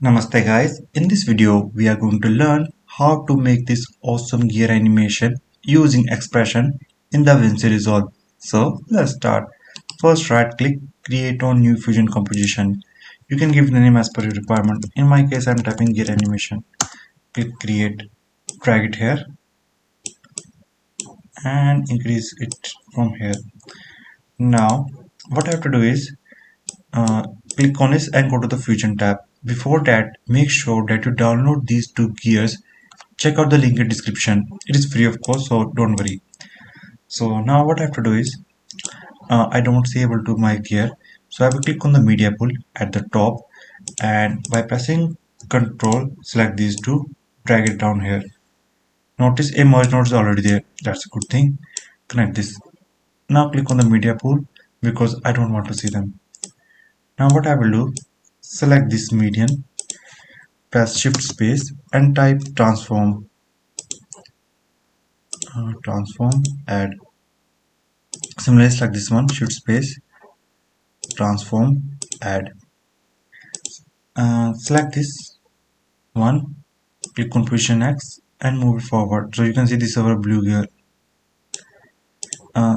Namaste guys, in this video we are going to learn how to make this awesome gear animation using expression in DaVinci Resolve. So let's start. First right click, create on new fusion composition. You can give the name as per your requirement. In my case I am typing gear animation. Click create, drag it here and increase it from here. Now what I have to do is uh, click on this and go to the fusion tab. Before that, make sure that you download these two gears. Check out the link in description. It is free of course, so don't worry. So now what I have to do is I don't see able to my gear, so I will click on the media pool at the top, and by pressing control select these two, drag it down here. Notice a merge node is already there. That's a good thing. Connect this. Now click on the media pool because I don't want to see them. Now what I will do, select this median, press shift space and type transform add. Similarly select this one, shift space transform add. Select this one, click on position X and move it forward. So you can see this is our blue gear.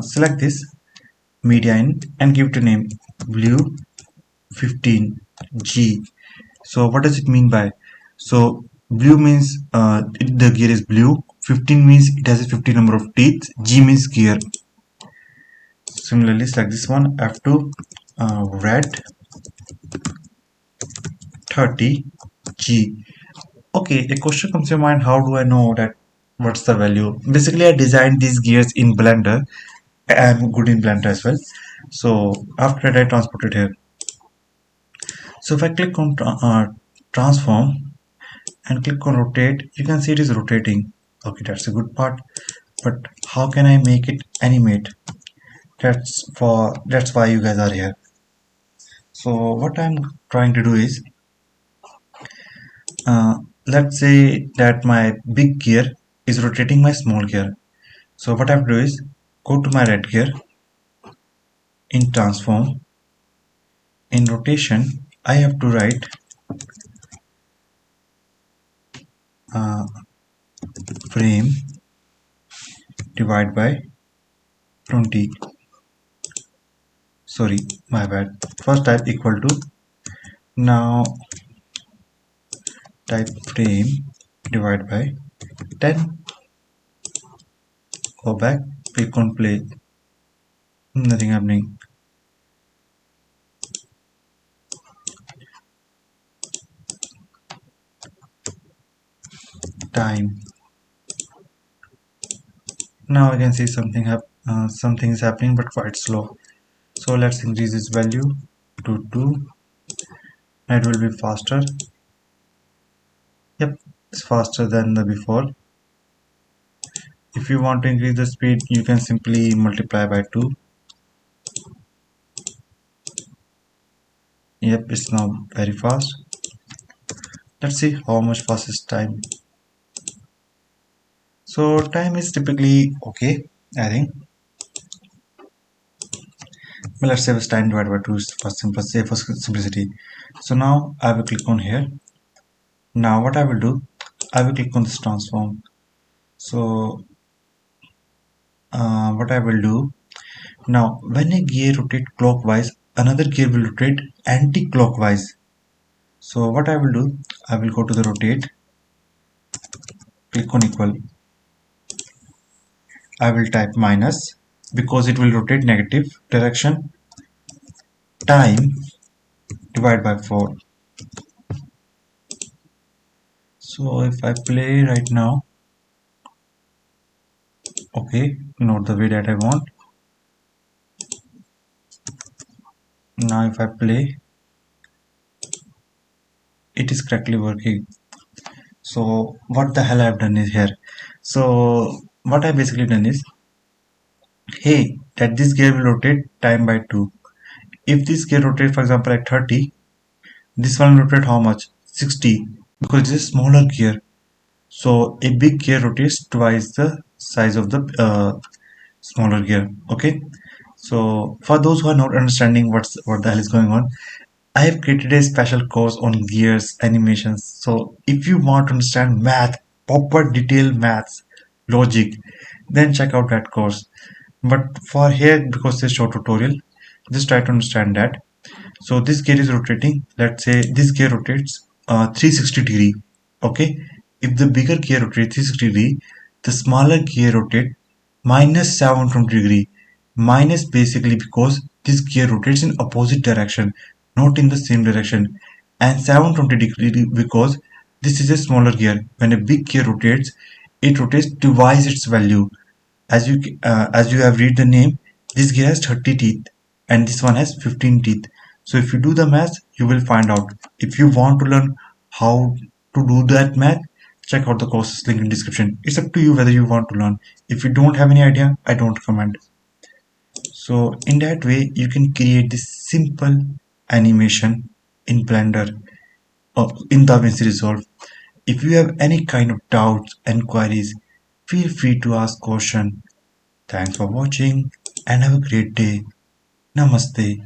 Select this media in and give it a name blue 15G. So what does it mean by? So blue means the gear is blue. 15 means it has a 50 number of teeth. G means gear. Similarly select this one F2 red 30G. Okay, a question comes to your mind, how do I know that what's the value? Basically I designed these gears in Blender. I'm good in Blender as well. So after that I transport it here. So if I click on transform and click on rotate, you can see it is rotating. Okay, that's a good part. But how can I make it animate? That's why you guys are here. So what I'm trying to do is uh, let's say that my big gear is rotating my small gear. So what I have to do is go to my red gear in transform. In rotation I have to write uh, frame divide by 20. Sorry, my bad. First type equal to, now type frame divide by 10. Go back, click on play. Nothing happening. Time. Now I can see something is happening but quite slow. So let's increase this value to 2. It will be faster. Yep, it's faster than the before. If you want to increase the speed, you can simply multiply by 2. Yep, it's now very fast. Let's see how much fast is time. So time is typically okay, I think. But let's say it's time divided by 2 is for simplicity. So now I will click on here. Now what I will do, I will click on this transform. So what I will do, now when a gear rotates clockwise, another gear will rotate anti-clockwise. So what I will do, I will go to the rotate, click on equal. I will type minus because it will rotate negative direction. Time divide by 4. So if I play right now, okay, not the way that I want. Now if I play, it is correctly working. So what the hell I've done is here. So what I basically done is, hey, that this gear will rotate time by 2. If this gear rotates for example at 30, this one will rotate how much? 60, because this is smaller gear. So a big gear rotates twice the size of the smaller gear. Okay. So for those who are not understanding what the hell is going on, I have created a special course on gears animations. So if you want to understand math, proper detailed maths, logic, then check out that course. But for here, because it's short tutorial, just try to understand that. So this gear is rotating. Let's say this gear rotates 360 degree. Okay. If the bigger gear rotates 360 degree, the smaller gear rotate minus 720 degree. Minus basically because this gear rotates in opposite direction, not in the same direction. And 720 degree because this is a smaller gear. When a big gear rotates, it rotates twice its value. As you have read the name, this gear has 30 teeth and this one has 15 teeth. So if you do the math, you will find out. If you want to learn how to do that math, check out the courses link in description. It's up to you whether you want to learn. If you don't have any idea, I don't recommend. So in that way, you can create this simple animation in Blender or in DaVinci Resolve. If you have any kind of doubts and queries, feel free to ask question. Thanks for watching and have a great day. Namaste.